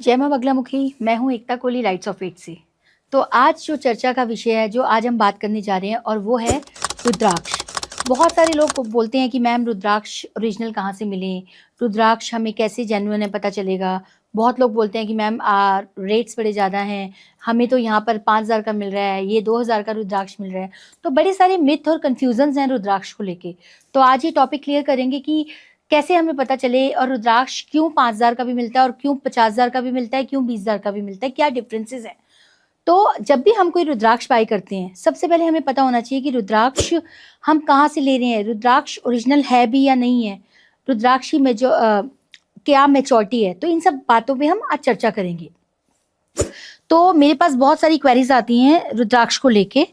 जय मां बगलामुखी। मैं हूं एकता कोहली लाइट्स ऑफ एट से। तो आज जो चर्चा का विषय है, जो आज हम बात करने जा रहे हैं, और वो है रुद्राक्ष। बहुत सारे लोग बोलते हैं कि मैम रुद्राक्ष ओरिजिनल कहाँ से मिले, रुद्राक्ष हमें कैसे जेन्युइन है पता चलेगा। बहुत लोग बोलते हैं कि मैम रेट्स बड़े ज़्यादा हैं, हमें तो यहाँ पर 5,000 का मिल रहा है, ये 2,000 का रुद्राक्ष मिल रहा है। तो बड़े सारे मिथ और कन्फ्यूजन्स हैं रुद्राक्ष को लेके। तो आज ये टॉपिक क्लियर करेंगे कि कैसे हमें पता चले, और रुद्राक्ष क्यों 5,000 का भी मिलता है और क्यों 50,000 का भी मिलता है, क्यों 20,000 का भी मिलता है, क्या डिफरेंसेस हैं। तो जब भी हम कोई रुद्राक्ष बाय करते हैं, सबसे पहले हमें पता होना चाहिए कि रुद्राक्ष हम कहाँ से ले रहे हैं, रुद्राक्ष ओरिजिनल है भी या नहीं है, रुद्राक्ष की क्या मैच्योरिटी है। तो इन सब बातों पे हम आज चर्चा करेंगे। तो मेरे पास बहुत सारी क्वेरीज आती हैं रुद्राक्ष को लेके।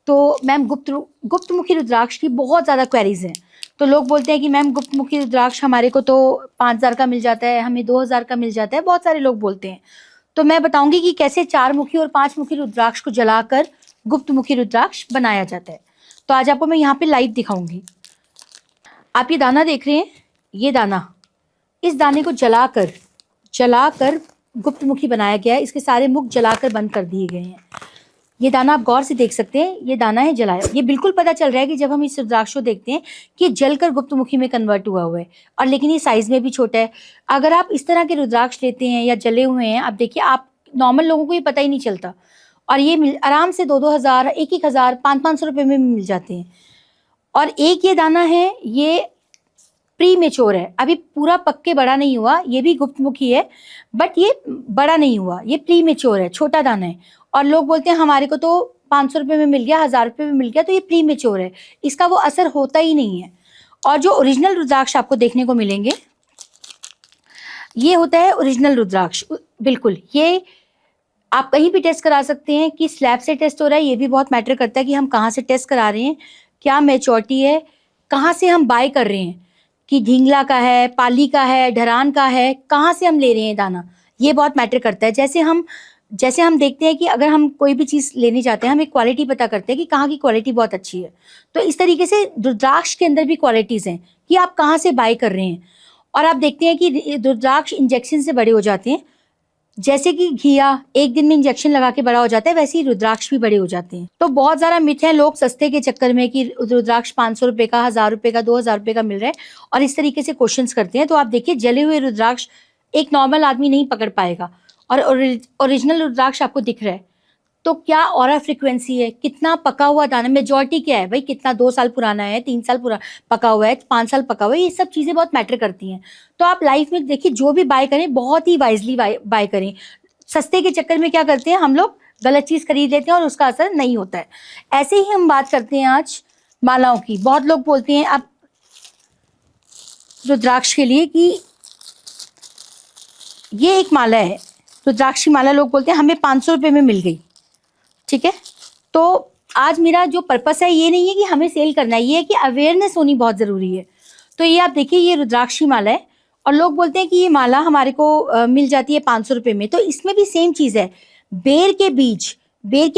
तो मैम गुप्तमुखी रुद्राक्ष की बहुत ज़्यादा क्वेरीज हैं। तो लोग बोलते हैं कि मैम गुप्तमुखी रुद्राक्ष हमारे को तो 5,000 का मिल जाता है, हमें 2,000 का मिल जाता है, बहुत सारे लोग बोलते हैं। तो मैं बताऊंगी कि कैसे 4 मुखी और 5 मुखी रुद्राक्ष को जलाकर गुप्तमुखी रुद्राक्ष बनाया जाता है। तो आज आपको मैं यहाँ पे लाइव दिखाऊंगी। आप ये दाना देख रहे हैं, ये दाना, इस दाने को जलाकर गुप्तमुखी बनाया गया है। इसके सारे मुख जलाकर बंद कर दिए गए हैं। ये दाना आप गौर से देख सकते हैं, ये दाना है जलाया। ये बिल्कुल पता चल रहा है कि जब हम इस रुद्राक्ष को देखते हैं कि जलकर गुप्तमुखी में कन्वर्ट हुआ है, और लेकिन ये साइज में भी छोटा है। अगर आप इस तरह के रुद्राक्ष लेते हैं या जले हुए हैं, आप देखिए, आप नॉर्मल लोगों को ये पता ही नहीं चलता। और ये आराम से 2-2 हज़ार, 1-1 हज़ार, 500-500 रुपये में मिल जाते हैं। और एक ये दाना है, ये प्री मेच्योर है, अभी पूरा पक्के बड़ा नहीं हुआ। ये भी गुप्तमुखी है, बट ये बड़ा नहीं हुआ, ये प्री मेच्योर है, छोटा दाना है। और लोग बोलते हैं हमारे को तो 500 रुपये में मिल गया, 1,000 रुपये में मिल गया, तो ये प्री मेच्योर है, इसका वो असर होता ही नहीं है। और जो ओरिजिनल रुद्राक्ष आपको देखने को मिलेंगे, ये होता है ओरिजिनल रुद्राक्ष। बिल्कुल, ये आप कहीं भी टेस्ट करा सकते हैं। कि स्लैब से टेस्ट हो रहा है, ये भी बहुत मैटर करता है कि हम कहाँ से टेस्ट करा रहे हैं, क्या मैच्योरिटी है, कहाँ से हम बाय कर रहे हैं, कि ढींगला का है, पाली का है, ढरान का है, कहाँ से हम ले रहे हैं दाना, ये बहुत मैटर करता है। जैसे हम देखते हैं कि अगर हम कोई भी चीज़ लेने जाते हैं, हम एक क्वालिटी पता करते हैं कि कहाँ की क्वालिटी बहुत अच्छी है। तो इस तरीके से रुद्राक्ष के अंदर भी क्वालिटीज़ हैं कि आप कहाँ से बाय कर रहे हैं। और आप देखते हैं कि रुद्राक्ष इंजेक्शन से बड़े हो जाते हैं। जैसे कि घिया एक दिन में इंजेक्शन लगा के बड़ा हो जाता है, वैसे ही रुद्राक्ष भी बड़े हो जाते हैं। तो बहुत ज़्यादा मिथ है, लोग सस्ते के चक्कर में कि रुद्राक्ष 500 रुपये का, 1,000 रुपये का, 2,000 रुपये का मिल रहा है, और इस तरीके से क्वेश्चंस करते हैं। तो आप देखिए, जले हुए रुद्राक्ष एक नॉर्मल आदमी नहीं पकड़ पाएगा, और ओरिजिनल रुद्राक्ष आपको दिख रहा है। तो क्या ऑरा फ्रिक्वेंसी है, कितना पका हुआ दाना, मेजॉरिटी क्या है भाई, कितना 2 साल पुराना है, 3 साल पुराना पका हुआ है, 5 साल पका हुआ है, ये सब चीज़ें बहुत मैटर करती हैं। तो आप लाइफ में देखिए, जो भी बाय करें बहुत ही वाइजली बाय करें। सस्ते के चक्कर में क्या करते हैं हम लोग, गलत चीज़ खरीद लेते हैं और उसका असर नहीं होता है। ऐसे ही हम बात करते हैं आज मालाओं की। बहुत लोग बोलते हैं अब रुद्राक्ष के लिए कि ये एक माला है, रुद्राक्ष की माला, लोग बोलते हैं हमें 500 रुपये में मिल गई। ठीक है, तो आज मेरा जो पर्पस है, ये नहीं है कि हमें सेल करना है, ये है कि अवेयरनेस होनी बहुत ज़रूरी है। तो ये आप देखिए, ये रुद्राक्ष की माला है, और लोग बोलते हैं कि ये माला हमारे को मिल जाती है 500 रुपये में। तो इसमें भी सेम चीज़ है, बेर के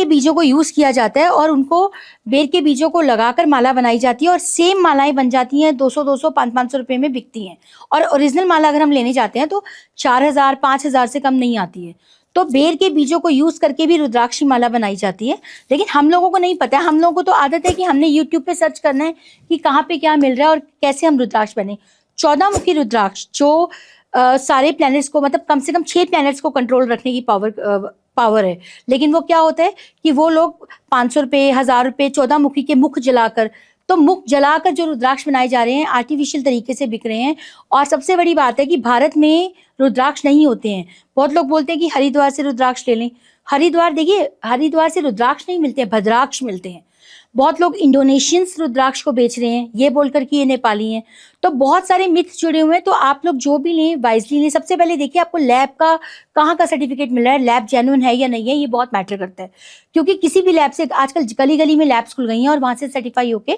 बीजों को यूज़ किया जाता है, और उनको बेर के बीजों को लगाकर माला बनाई जाती है, और सेम मालाएं बन जाती हैं 200-200, 500-500 रुपये में बिकती हैं। और ओरिजिनल माला अगर हम लेने जाते हैं तो 4,000, 5,000 से कम नहीं आती है। तो बेर के बीजों को यूज़ करके भी रुद्राक्ष की माला बनाई जाती है, लेकिन हम लोगों को नहीं पता है। हम लोगों को तो आदत है कि हमने यूट्यूब पे सर्च करना है कि कहाँ पे क्या मिल रहा है और कैसे हम रुद्राक्ष बने। 14 मुखी रुद्राक्ष जो सारे प्लैनेट्स को, मतलब कम से कम 6 प्लैनेट्स को कंट्रोल रखने की पावर है। लेकिन वो क्या होता है कि वो लोग 500 रुपये, 1,000 रुपये 14 मुखी के मुख जलाकर, तो मुख जलाकर जो रुद्राक्ष बनाए जा रहे हैं, आर्टिफिशियल तरीके से बिक रहे हैं। और सबसे बड़ी बात है कि भारत में रुद्राक्ष नहीं होते हैं। बहुत लोग बोलते हैं कि हरिद्वार से रुद्राक्ष ले लें। हरिद्वार देखिए, हरिद्वार से रुद्राक्ष नहीं मिलते हैं, भद्राक्ष मिलते हैं। बहुत लोग इंडोनेशियंस रुद्राक्ष को बेच रहे हैं, ये बोलकर कि ये नेपाली हैं। तो बहुत सारे मिथ जुड़े हुए हैं। तो आप लोग जो भी लें, वाइजली लें। सबसे पहले देखिए, आपको लैब का कहाँ का सर्टिफिकेट मिल रहा है, लैब जेन्युइन है या नहीं है, ये बहुत मैटर करता है। क्योंकि किसी भी लैब से, आजकल गली गली में लैब्स खुल गई हैं, और वहाँ से सर्टिफाई होके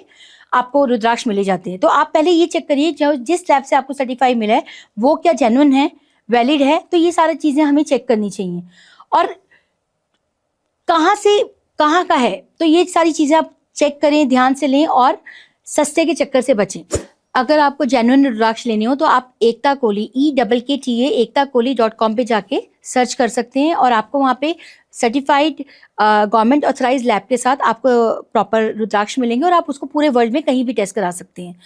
आपको रुद्राक्ष मिले जाते हैं। तो आप पहले ये चेक करिए, जो जिस लैब से आपको सर्टिफाई मिला है वो क्या जेन्युइन है, वैलिड है। तो ये सारी चीज़ें हमें चेक करनी चाहिए। और कहाँ से कहाँ का है, तो ये सारी चीज़ें आप चेक करें, ध्यान से लें, और सस्ते के चक्कर से बचें। अगर आपको जेन्युइन रुद्राक्ष लेने हो तो आप एकता कोली EKKTA ektakoli.com पे जाके सर्च कर सकते हैं और आपको वहाँ पे सर्टिफाइड गवर्नमेंट ऑथराइज लैब के साथ आपको प्रॉपर रुद्राक्ष मिलेंगे और आप उसको पूरे वर्ल्ड में कहीं भी टेस्ट करा सकते हैं।